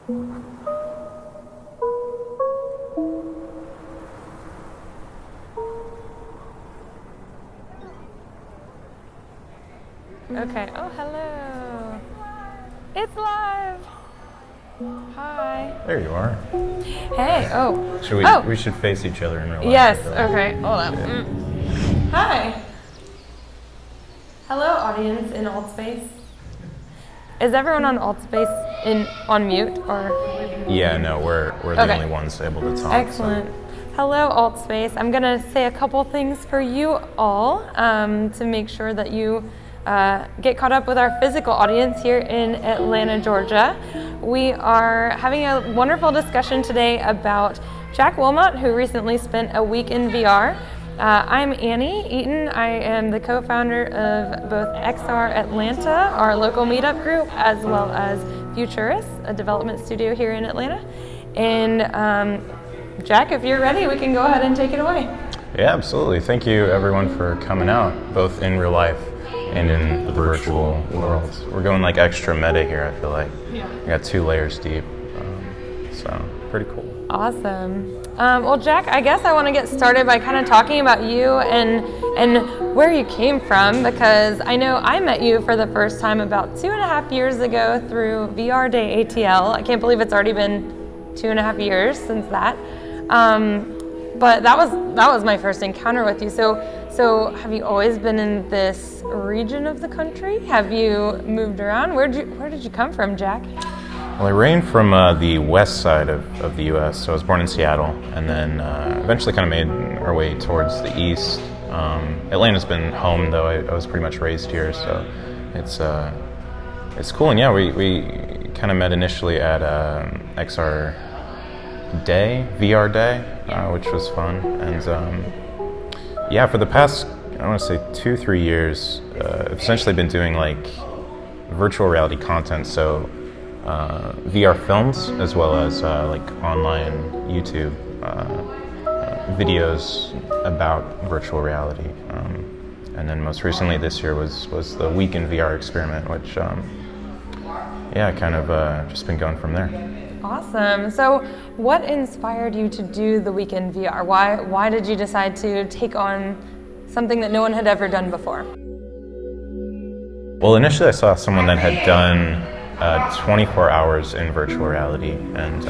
Okay. Oh, hello. It's live. Hi. There you are. Hey. Oh. We should face each other in real life. Yes. Okay. Hold on. Hi. Hello, audience in Altspace. Is everyone on Altspace on mute or? Yeah. No, we're the only ones able to talk. Excellent. Hello, Altspace. I'm gonna say a couple things for you all to make sure that you get caught up with our physical audience here in Atlanta, Georgia. We are having a wonderful discussion today about Jack Wilmot, who recently spent a week in VR. I'm Annie Eaton. I am the co-founder of both XR Atlanta, our local meetup group, as well as Futurus, a development studio here in Atlanta. And Jack, if you're ready, we can go ahead and take it away. Yeah, absolutely. Thank you, everyone, for coming out, both in real life and in the virtual world. We're going like extra meta here, I feel like. Yeah. We got 2 layers deep, so pretty cool. Awesome. Well, Jack, I guess I want to get started by kind of talking about you and where you came from, because I know I met you for the first time about 2.5 years ago through VR Day ATL. I can't believe it's already been 2.5 years since that. But that was my first encounter with you. So have you always been in this region of the country? Have you moved around? Where did you come from, Jack? Well, I reigned from the west side of the U.S., so I was born in Seattle, and then eventually kind of made our way towards the east. Atlanta's been home, though. I was pretty much raised here, so it's cool. And yeah, we kind of met initially at XR Day, VR Day, which was fun. And yeah, for the past, I want to say 2-3 years, I've essentially been doing like virtual reality content, so VR films as well as like online YouTube videos about virtual reality. And then most recently this year was the Week in VR experiment, which yeah, kind of just been going from there. Awesome. So what inspired you to do the Week in VR? Why did you decide to take on something that no one had ever done before? Well, initially I saw someone that had done 24 hours in virtual reality, and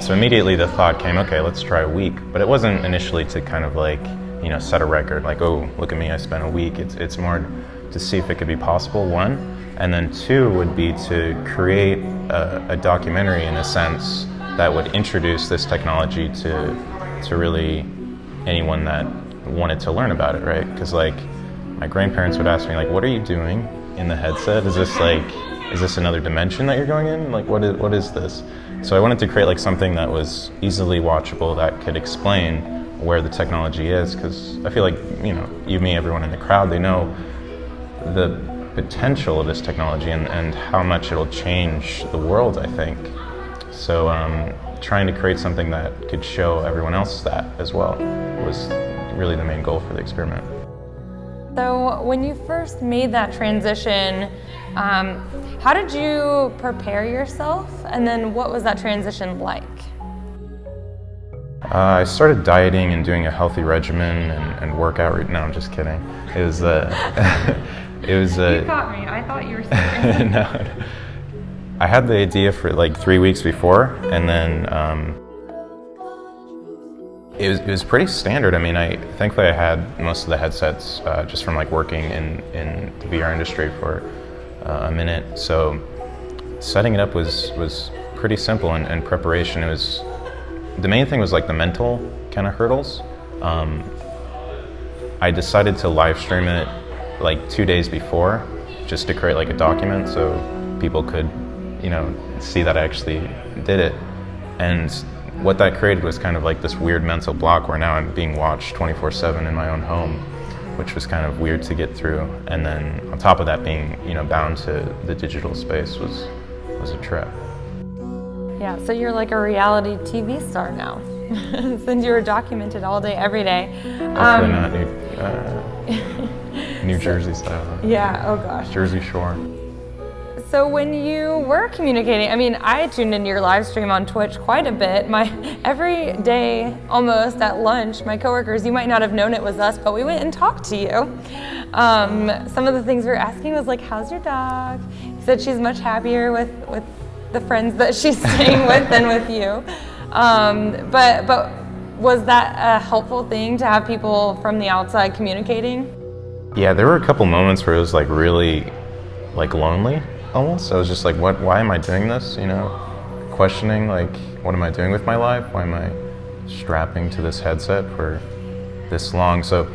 so immediately the thought came, okay, let's try a week. But it wasn't initially to kind of like, you know, set a record, like, oh, look at me, I spent a week. It's more to see if it could be possible, 1, and then 2 would be to create a documentary in a sense that would introduce this technology to really anyone that wanted to learn about it, right? Because like my grandparents would ask me, like, what are you doing in the headset? Is this another dimension that you're going in? Like, what is this? So I wanted to create like something that was easily watchable, that could explain where the technology is, because I feel like, you know, you, me, everyone in the crowd, they know the potential of this technology and how much it'll change the world, I think. So trying to create something that could show everyone else that as well was really the main goal for the experiment. So when you first made that transition, how did you prepare yourself, and then what was that transition like? I started dieting and doing a healthy regimen and workout. No, I'm just kidding. It was You caught me. I thought you were serious. No, I had the idea for like 3 weeks before, and then it was pretty standard. I mean, thankfully I had most of the headsets just from like working in the VR industry for a minute. So setting it up was pretty simple, and preparation. The main thing was like the mental kind of hurdles. I decided to live stream it like 2 days before, just to create like a document so people could, you know, see that I actually did it. And what that created was kind of like this weird mental block where now I'm being watched 24/7 in my own home, which was kind of weird to get through. And then on top of that, being, you know, bound to the digital space was a trip. Yeah, so you're like a reality TV star now, since you were documented all day, every day. Hopefully not New Jersey style. Yeah, oh gosh. Jersey Shore. So when you were communicating, I mean, I tuned into your live stream on Twitch quite a bit. Every day, almost at lunch, my coworkers, you might not have known it was us, but we went and talked to you. Some of the things we were asking was like, how's your dog? You said she's much happier with the friends that she's staying with than with you. But was that a helpful thing to have people from the outside communicating? Yeah, there were a couple moments where it was like really like lonely almost. I was just like, why am I doing this? You know, questioning like, what am I doing with my life? Why am I strapping to this headset for this long? So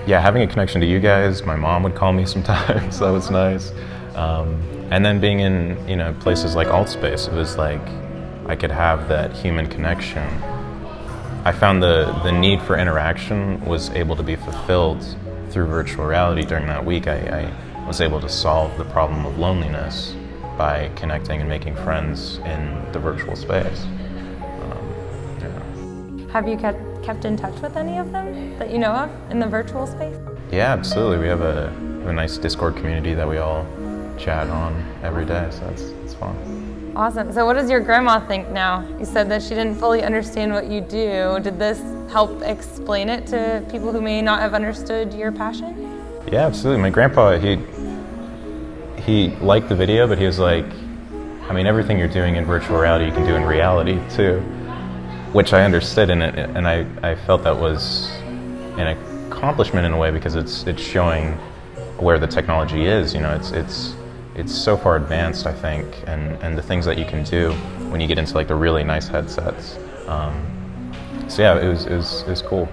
yeah, having a connection to you guys, my mom would call me sometimes, that was nice. And then being in, you know, places like Altspace, it was like I could have that human connection. I found the need for interaction was able to be fulfilled through virtual reality during that week. I was able to solve the problem of loneliness by connecting and making friends in the virtual space. Yeah. Have you kept in touch with any of them that you know of in the virtual space? Yeah, absolutely. We have a nice Discord community that we all chat on every day, so it's fun. Awesome. So what does your grandma think now? You said that she didn't fully understand what you do. Did this help explain it to people who may not have understood your passion? Yeah, absolutely. My grandpa, he liked the video, but he was like, I mean, everything you're doing in virtual reality, you can do in reality too, which I understood, and I felt that was an accomplishment in a way because it's showing where the technology is. You know, it's so far advanced, I think, and the things that you can do when you get into like the really nice headsets. So yeah, it was cool.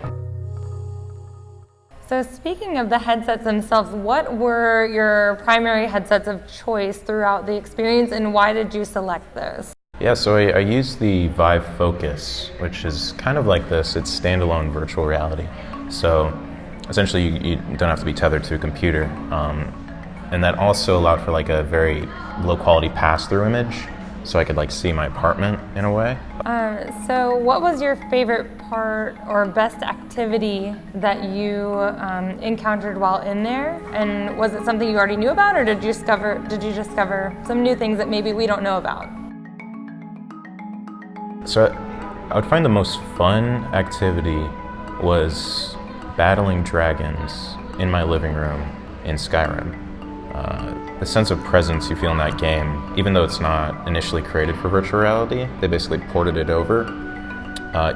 So speaking of the headsets themselves, what were your primary headsets of choice throughout the experience, and why did you select those? Yeah, so I used the Vive Focus, which is kind of like this. It's standalone virtual reality. So essentially you don't have to be tethered to a computer. And that also allowed for like a very low quality pass-through image, so I could like see my apartment in a way. So what was your favorite part or best activity that you encountered while in there? And was it something you already knew about, or did you discover some new things that maybe we don't know about? So I would find the most fun activity was battling dragons in my living room in Skyrim. The sense of presence you feel in that game, even though it's not initially created for virtual reality, they basically ported it over,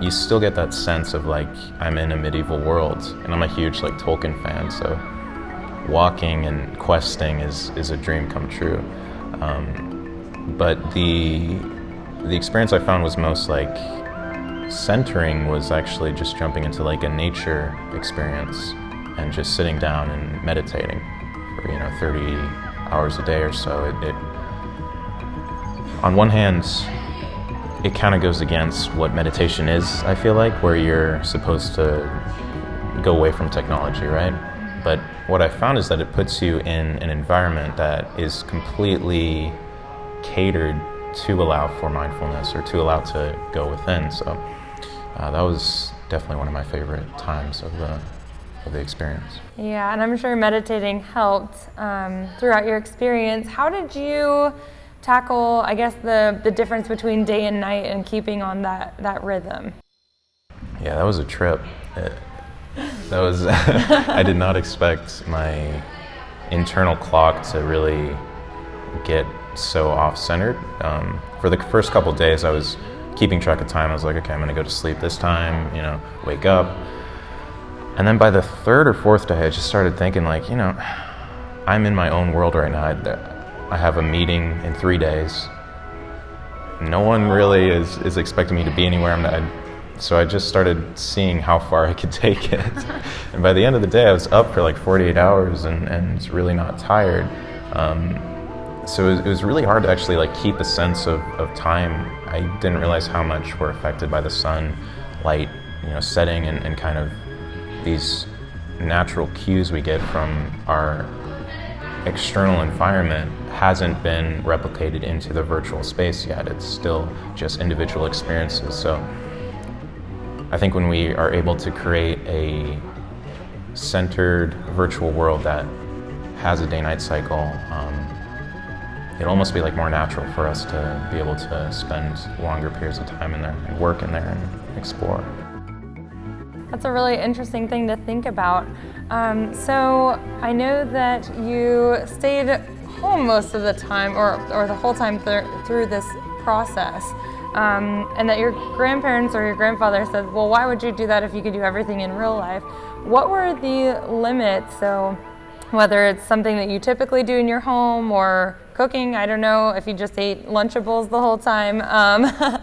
you still get that sense of like, I'm in a medieval world, and I'm a huge like Tolkien fan, so walking and questing is a dream come true. But the experience I found was most like centering was actually just jumping into like a nature experience and just sitting down and meditating for 30 hours a day or so. It on one hand, it kind of goes against what meditation is, I feel like, where you're supposed to go away from technology, right? But what I found is that it puts you in an environment that is completely catered to allow for mindfulness or to allow to go within. So that was definitely one of my favorite times of the experience. Yeah, and I'm sure meditating helped throughout your experience. How did you tackle, I guess, the difference between day and night and keeping on that rhythm? Yeah, that was a trip. That was I did not expect my internal clock to really get so off-centered. For the first couple of days, I was keeping track of time. I was like, okay, I'm gonna go to sleep this time, wake up. And then by the third or fourth day, I just started thinking like, I'm in my own world right now. I have a meeting in 3 days. No one really is expecting me to be anywhere. So I just started seeing how far I could take it. And by the end of the day, I was up for like 48 hours and really not tired. So it was really hard to actually like keep a sense of time. I didn't realize how much we're affected by the sun, light, setting and kind of these natural cues we get from our external environment hasn't been replicated into the virtual space yet. It's still just individual experiences. So I think when we are able to create a centered virtual world that has a day-night cycle, it'd almost be like more natural for us to be able to spend longer periods of time in there and work in there and explore. That's a really interesting thing to think about. So I know that you stayed home most of the time, or the whole time through this process, and that your grandparents or your grandfather said, well, why would you do that if you could do everything in real life? What were the limits? So whether it's something that you typically do in your home or cooking, I don't know, if you just ate Lunchables the whole time, how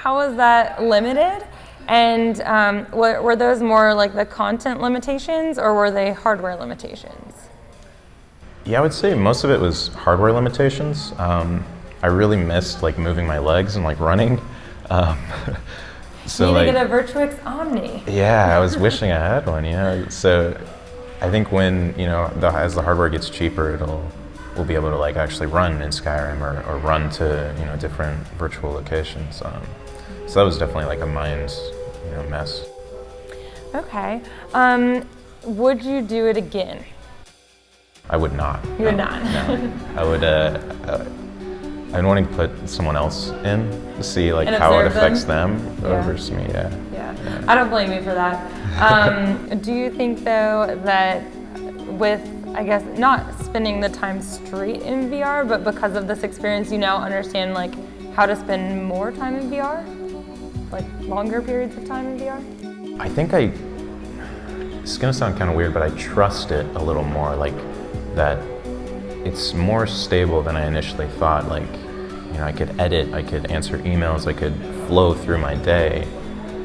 was that limited? And were those more like the content limitations, or were they hardware limitations? Yeah, I would say most of it was hardware limitations. I really missed like moving my legs and like running. So you need to get a Virtuix Omni. Yeah, I was wishing I had one. Yeah, so I think when as the hardware gets cheaper, we'll be able to like actually run in Skyrim or run to different virtual locations. So that was definitely like a mind mess. Okay. Would you do it again? I would not. You would not? No. I would. I'd want to put someone else in to see like how it affects them versus me. Yeah. I don't blame you for that. Do you think though that with, I guess, not spending the time straight in VR, but because of this experience, you now understand like how to spend more time in VR? Like longer periods of time in VR? I think it's gonna sound kind of weird, but I trust it a little more, like that it's more stable than I initially thought. Like, I could edit, I could answer emails, I could flow through my day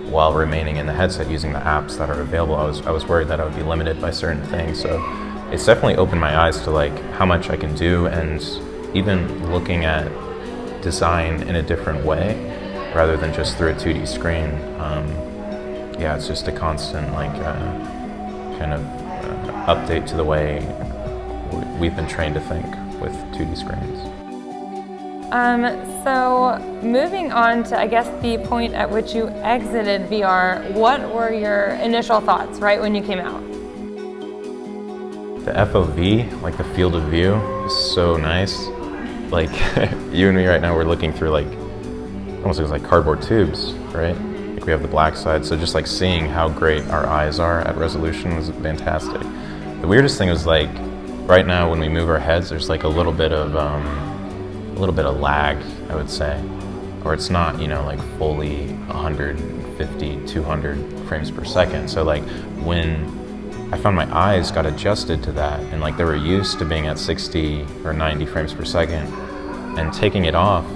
while remaining in the headset using the apps that are available. I was worried that I would be limited by certain things, so it's definitely opened my eyes to like how much I can do, and even looking at design in a different way rather than just through a 2D screen. It's just a constant like kind of update to the way we've been trained to think with 2D screens. So moving on to, I guess, the point at which you exited VR, what were your initial thoughts right when you came out? The FOV, like the field of view, is so nice. Like you and me right now, we're looking through like, almost looks like cardboard tubes, right? Like we have the black side, so just like seeing how great our eyes are at resolution was fantastic. The weirdest thing was like, right now when we move our heads, there's like a little bit of lag, I would say, or it's not, like fully 150, 200 frames per second. So like when I found my eyes got adjusted to that, and like they were used to being at 60 or 90 frames per second, and taking it off,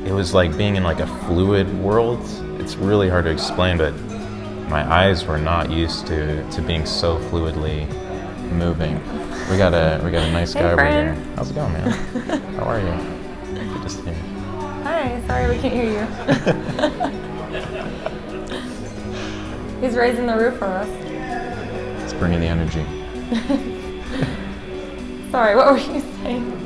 it was like being in like a fluid world. It's really hard to explain, but my eyes were not used to being so fluidly moving. We got a nice guy over here. How's it going, man? How are you? Good to see you. Hi, sorry we can't hear you. He's raising the roof for us. It's bringing the energy. Sorry, what were you saying?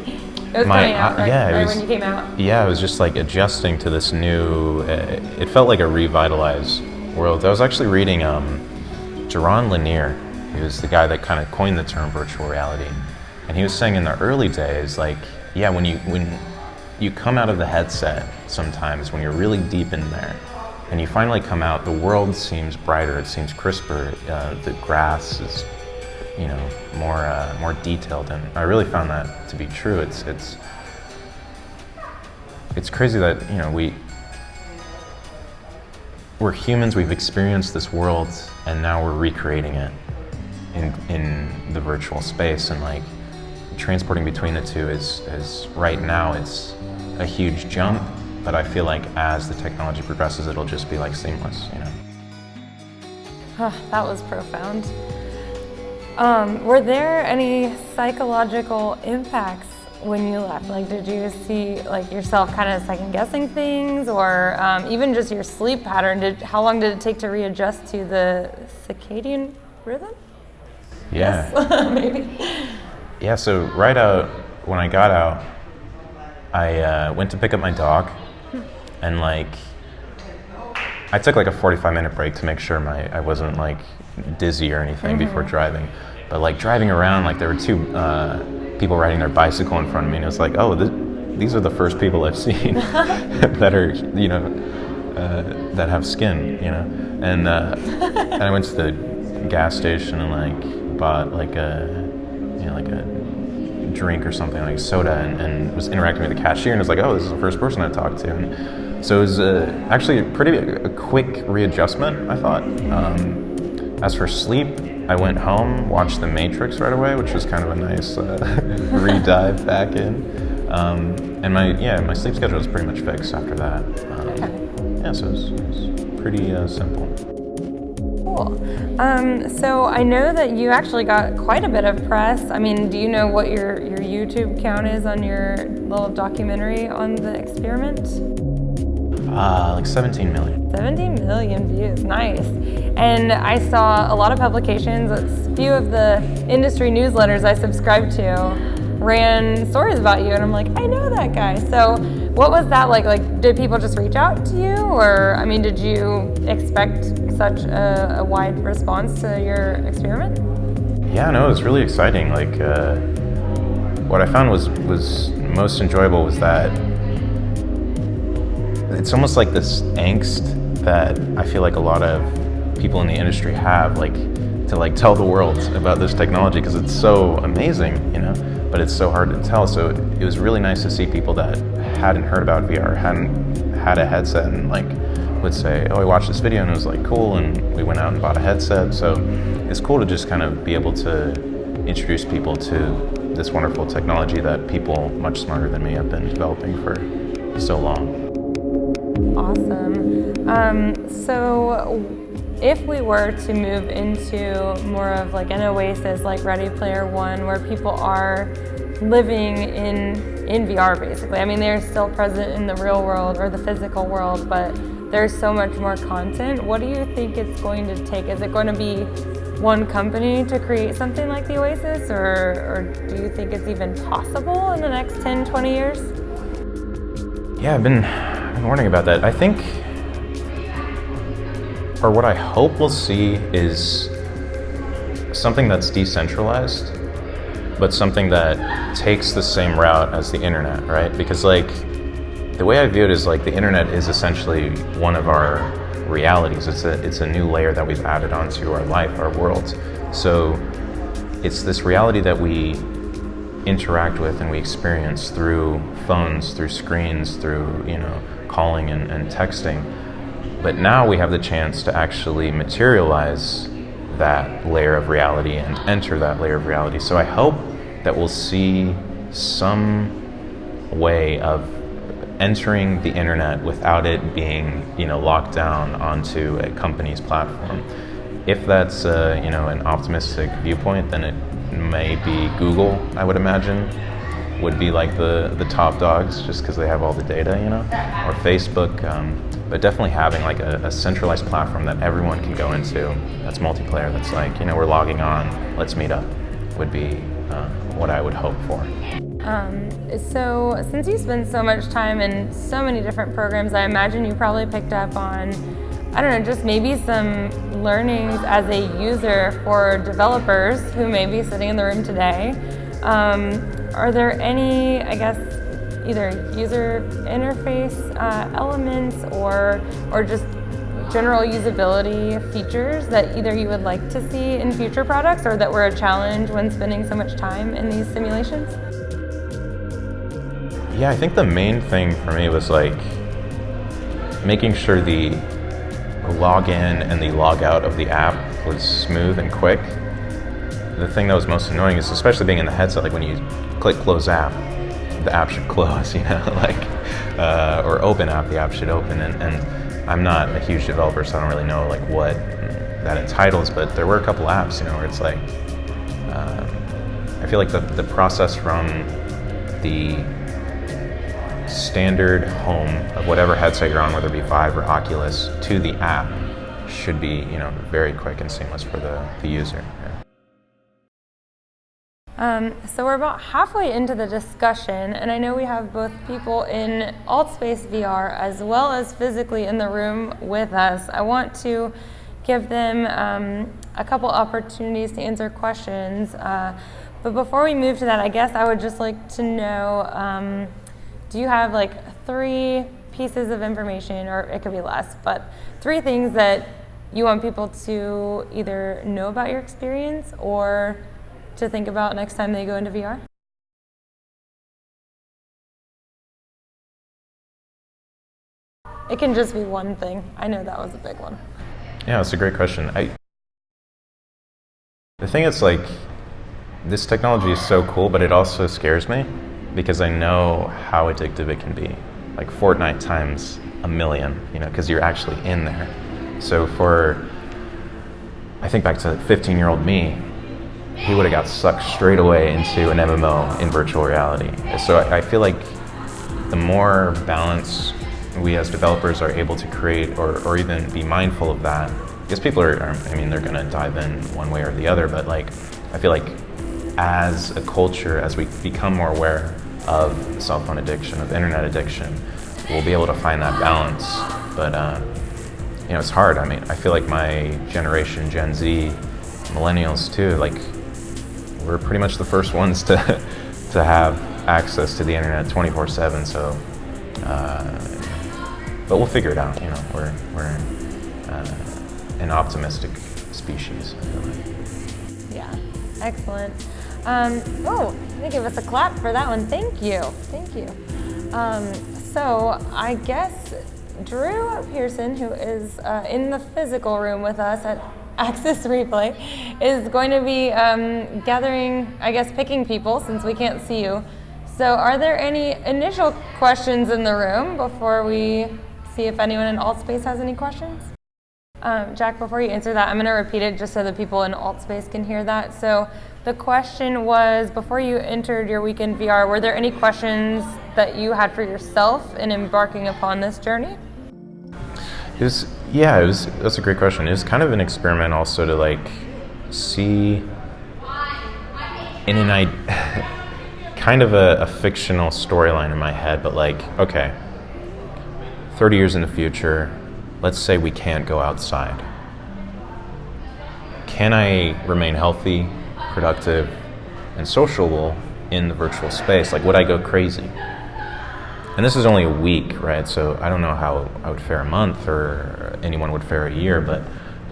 It was coming out, right when you came out? Yeah, I was just like adjusting to this new, it felt like a revitalized world. I was actually reading Jaron Lanier. He was the guy that kind of coined the term virtual reality. And he was saying in the early days, like, yeah, when you come out of the headset sometimes, when you're really deep in there, and you finally come out, the world seems brighter, it seems crisper, the grass is, more detailed, and I really found that to be true. It's crazy that, we're humans, we've experienced this world, and now we're recreating it in the virtual space, and like transporting between the two is right now it's a huge jump, but I feel like as the technology progresses, it'll just be like seamless, That was profound. Were there any psychological impacts when you left? Like, did you see like yourself kind of second guessing things, or even just your sleep pattern? How long did it take to readjust to the circadian rhythm? Yeah. Yes, maybe. Yeah, so right out, when I got out, I went to pick up my dog, and like, I took like a 45-minute break to make sure I wasn't like dizzy or anything before driving. But like driving around, like there were two people riding their bicycle in front of me, and it was like, oh, these are the first people I've seen that are, that have skin, and I went to the gas station and like bought like a drink or something, like soda, and was interacting with the cashier, and it was like, oh, this is the first person I talked to. And so it was actually a quick readjustment, I thought. As for sleep, I went home, watched The Matrix right away, which was kind of a nice re-dive back in. And my sleep schedule was pretty much fixed after that. Yeah, so it was pretty simple. Cool. So I know that you actually got quite a bit of press. I mean, do you know what your YouTube count is on your little documentary on the experiment? Like 17 million. 17 million views, nice. And I saw a lot of publications, a few of the industry newsletters I subscribe to ran stories about you, and I'm like, I know that guy. So what was that like? Like, did people just reach out to you, or, I mean, did you expect such a wide response to your experiment? Yeah, no, it was really exciting. Like, what I found was most enjoyable was that it's almost like this angst that I feel like a lot of people in the industry have, like, to like tell the world about this technology, because it's so amazing, but it's so hard to tell. So it was really nice to see people that hadn't heard about VR, hadn't had a headset, and like would say, oh, I watched this video and it was like cool, and we went out and bought a headset. So it's cool to just kind of be able to introduce people to this wonderful technology that people much smarter than me have been developing for so long. Awesome. So if we were to move into more of like an oasis, like Ready Player One, where people are living in VR basically. I mean, they're still present in the real world or the physical world, but there's so much more content. What do you think it's going to take? Is it going to be one company to create something like the Oasis, or do you think it's even possible in the next 10, 20 years? Yeah, I've been wondering about that. I think, or what I hope we'll see, is something that's decentralized, but something that takes the same route as the internet, right? Because like, the way I view it is like the internet is essentially one of our realities. It's a new layer that we've added onto our life, our world. So it's this reality that we interact with and we experience through phones, through screens, through calling and texting. But now we have the chance to actually materialize that layer of reality and enter that layer of reality. So I hope that we'll see some way of entering the internet without it being, locked down onto a company's platform. If that's an optimistic viewpoint, then it may be Google, I would imagine, would be like the top dogs, just because they have all the data, or Facebook. But definitely having like a centralized platform that everyone can go into, that's multiplayer, that's like, we're logging on, let's meet up, would be what I would hope for. So since you spend so much time in so many different programs, I imagine you probably picked up on, I don't know, just maybe some learnings as a user for developers who may be sitting in the room today. Are there any, I guess, either user interface elements or just general usability features that either you would like to see in future products, or that were a challenge when spending so much time in these simulations? Yeah, I think the main thing for me was like making sure the login and the log out of the app was smooth and quick. The thing that was most annoying is, especially being in the headset, like when you click close app, the app should close, or open app, the app should open. And I'm not a huge developer, so I don't really know like what that entitles, but there were a couple apps, where it's like, I feel like the process from the standard home of whatever headset you're on, whether it be Vive or Oculus, to the app should be, very quick and seamless for the user. So we're about halfway into the discussion, and I know we have both people in AltSpace VR as well as physically in the room with us. I want to give them a couple opportunities to answer questions. But before we move to that, I guess I would just like to know, do you have like 3 pieces of information, or it could be less, but 3 things that you want people to either know about your experience or to think about next time they go into VR? It can just be one thing. I know that was a big one. Yeah, that's a great question. The thing is, like, this technology is so cool, but it also scares me because I know how addictive it can be. Like Fortnite times a million, you know, because you're actually in there. So I think back to 15-year-old me, he would have got sucked straight away into an MMO in virtual reality. So I feel like the more balance we as developers are able to create, or even be mindful of that, because people they're going to dive in one way or the other, but like, I feel like as a culture, as we become more aware of cell phone addiction, of internet addiction, we'll be able to find that balance. But you know, it's hard. I mean, I feel like my generation, Gen Z, millennials too, like, we're pretty much the first ones to have access to the internet 24/7. So, but we'll figure it out. You know, we're an optimistic species, I feel like. Yeah, excellent. Oh, they give us a clap for that one. Thank you. So I guess Drew Pearson, who is in the physical room with us at Access Replay, is going to be gathering, I guess, picking people since we can't see you. So are there any initial questions in the room before we see if anyone in AltSpace has any questions? Jack, before you answer that, I'm going to repeat it just so the people in AltSpace can hear that. So the question was, before you entered your week in VR, were there any questions that you had for yourself in embarking upon this journey? That's a great question. It was kind of an experiment also to like see in kind of a fictional storyline in my head, but like, okay, 30 years in the future, let's say we can't go outside. Can I remain healthy, productive, and sociable in the virtual space? Like, would I go crazy? And this is only a week, right? So I don't know how I would fare a month or anyone would fare a year, but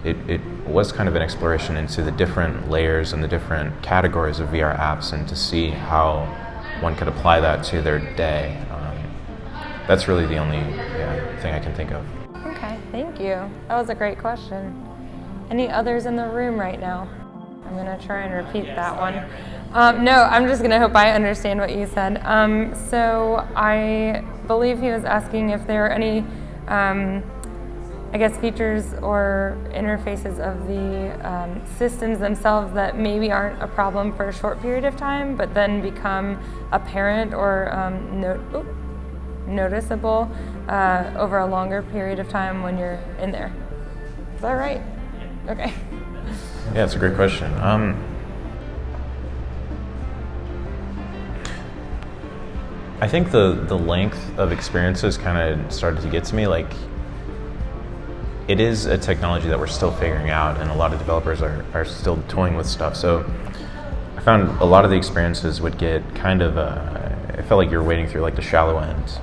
it was kind of an exploration into the different layers and the different categories of VR apps, and to see how one could apply that to their day. That's really the only thing I can think of. Okay, thank you. That was a great question. Any others in the room right now? I'm going to try and repeat that one. No, I'm just going to hope I understand what you said. So I believe he was asking if there are any, I guess, features or interfaces of the systems themselves that maybe aren't a problem for a short period of time, but then become apparent or noticeable over a longer period of time when you're in there. Is that right? Okay. Yeah, it's a great question. I think the length of experiences kind of started to get to me. Like, it is a technology that we're still figuring out, and a lot of developers are still toying with stuff. So I found a lot of the experiences would get kind of, it felt like you were wading through like the shallow end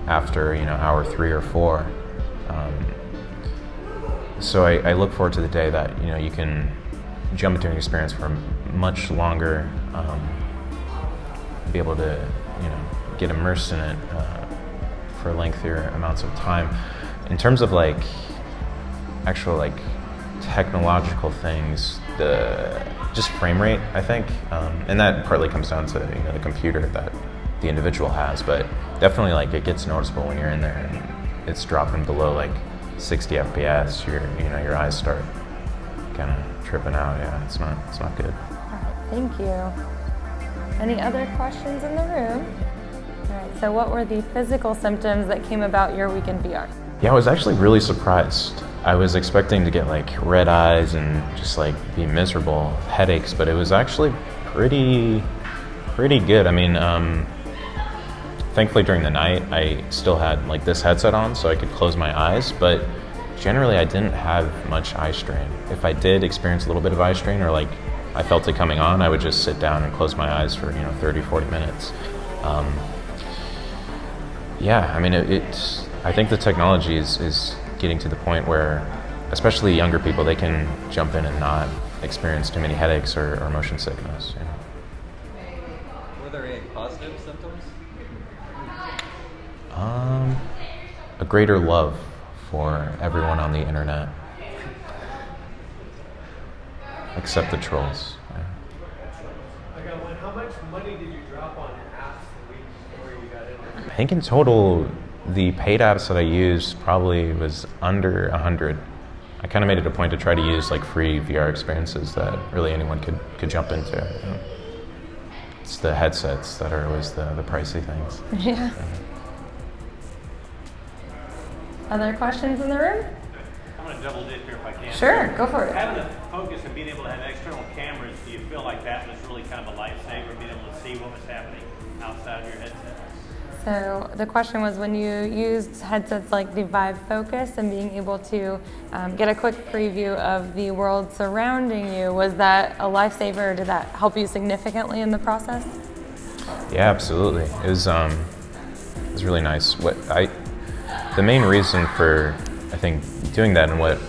after, hour 3 or 4. So I look forward to the day that, you can jump into an experience for much longer, be able to, get immersed in it for lengthier amounts of time. In terms of like actual like technological things, just frame rate, I think, and that partly comes down to the computer that the individual has, but definitely like it gets noticeable when you're in there and it's dropping below like 60 FPS. Your eyes start kind of tripping out. Yeah, it's not good. All right, thank you. Any other questions in the room? All right, so what were the physical symptoms that came about your week in VR? Yeah, I was actually really surprised. I was expecting to get like red eyes and just like be miserable, headaches, but it was actually pretty good. I mean, thankfully during the night I still had like this headset on so I could close my eyes, but generally I didn't have much eye strain. If I did experience a little bit of eye strain or like I felt it coming on, I would just sit down and close my eyes for 30, 40 minutes. Yeah, I mean, I think the technology is getting to the point where, especially younger people, they can jump in and not experience too many headaches or motion sickness. Were there any positive symptoms? A greater love for everyone on the internet, except the trolls. I got one. How much money did you drop on apps the week before you got in there? I think in total, the paid apps that I used probably was under 100. I kind of made it a point to try to use like free VR experiences that really anyone could jump into. It's the headsets that are always the pricey things. Yeah. Other questions in the room? I'm going to double dip here if I can. Sure, go for it. Having the focus and being able to have external cameras, do you feel like that was really kind of a lifesaver, being able to see what was happening outside of your headset? So the question was, when you used headsets like the Vive Focus and being able to get a quick preview of the world surrounding you, was that a lifesaver, or did that help you significantly in the process? Yeah, absolutely. It was really nice. The main reason for, I think, doing that, and what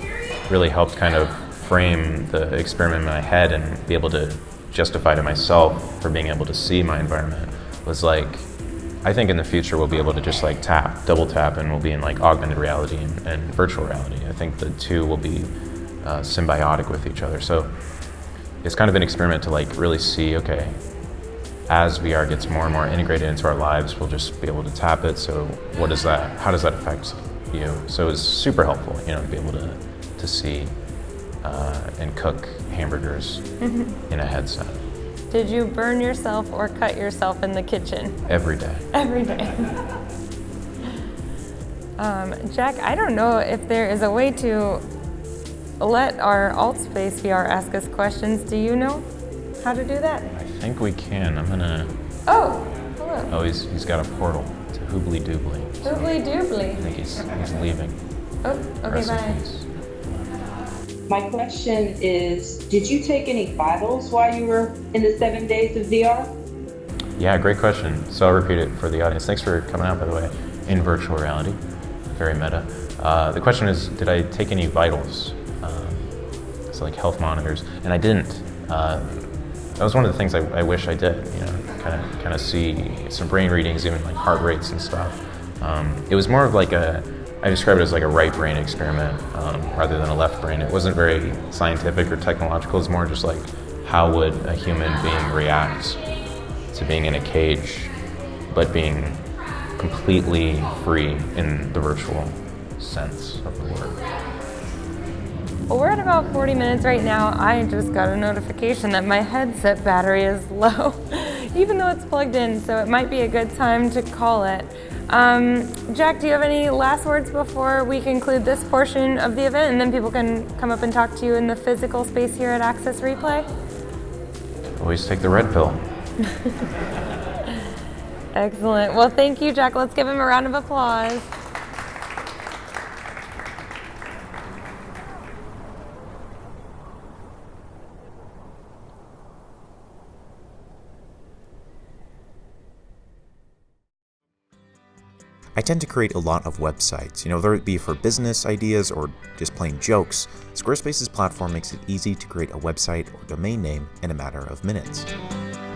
really helped kind of frame the experiment in my head and be able to justify to myself for being able to see my environment, was like, I think in the future we'll be able to just like double tap, and we'll be in like augmented reality and virtual reality. I think the two will be symbiotic with each other. So it's kind of an experiment to like really see, okay, as VR gets more and more integrated into our lives, we'll just be able to tap it. So how does that affect you? So it's super helpful, to be able to see and cook hamburgers in a headset. Did you burn yourself or cut yourself in the kitchen? Every day. Every day. Jack, I don't know if there is a way to let our AltSpace VR ask us questions. Do you know how to do that? I think we can. I'm gonna. Oh, hello. Oh, he's got a portal to Hoobly Doobly. Doobly doobly. I think he's leaving. Oh, okay, Rest in bye. peace. My question is, did you take any vitals while you were in the 7 days of VR? Yeah, great question. So I'll repeat it for the audience. Thanks for coming out, by the way, in virtual reality. Very meta. The question is, did I take any vitals? So like health monitors, and I didn't. That was one of the things I wish I did, kind of see some brain readings, even like heart rates and stuff. It was more of like I describe it as like a right brain experiment rather than a left brain. It wasn't very scientific or technological. It's more just like, how would a human being react to being in a cage, but being completely free in the virtual sense of the word. Well, we're at about 40 minutes right now. I just got a notification that my headset battery is low, even though it's plugged in, so it might be a good time to call it. Jack, do you have any last words before we conclude this portion of the event, and then people can come up and talk to you in the physical space here at Access Replay? Always take the red pill. Excellent. Well, thank you, Jack. Let's give him a round of applause. I tend to create a lot of websites, whether it be for business ideas or just plain jokes. Squarespace's platform makes it easy to create a website or domain name in a matter of minutes.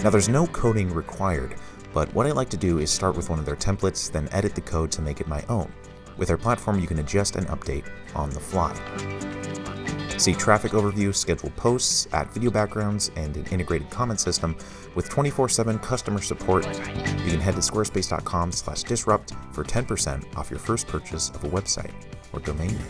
Now, there's no coding required, but what I like to do is start with one of their templates, then edit the code to make it my own. With their platform, you can adjust and update on the fly. See traffic overview, schedule posts, add video backgrounds, and an integrated comment system. With 24/7 customer support, you can head to squarespace.com/disrupt for 10% off your first purchase of a website or domain name.